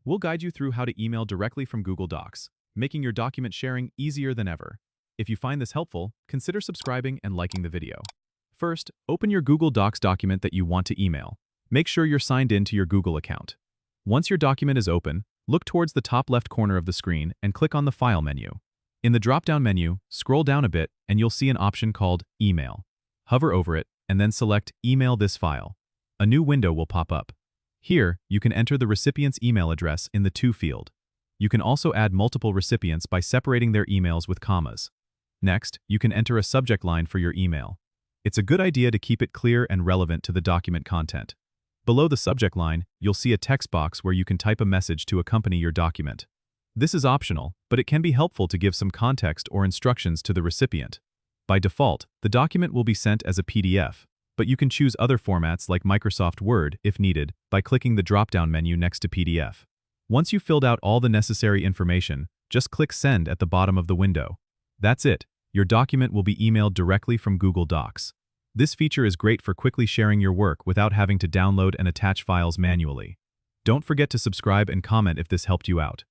We'll guide you through how to email directly from Google Docs, making your document sharing easier than ever. If you find this helpful, consider subscribing and liking the video. First, open your Google Docs document that you want to email. Make sure you're signed in to your Google account. Once your document is open, look towards the top left corner of the screen and click on the File menu. In the drop-down menu, scroll down a bit and you'll see an option called Email. Hover over it and then select Email this file. A new window will pop up. Here, you can enter the recipient's email address in the To field. You can also add multiple recipients by separating their emails with commas. Next, you can enter a subject line for your email. It's a good idea to keep it clear and relevant to the document content. Below the subject line, you'll see a text box where you can type a message to accompany your document. This is optional, but it can be helpful to give some context or instructions to the recipient. By default, the document will be sent as a PDF, but you can choose other formats like Microsoft Word, if needed, by clicking the drop-down menu next to PDF. Once you've filled out all the necessary information, just click Send at the bottom of the window. That's it. Your document will be emailed directly from Google Docs. This feature is great for quickly sharing your work without having to download and attach files manually. Don't forget to subscribe and comment if this helped you out.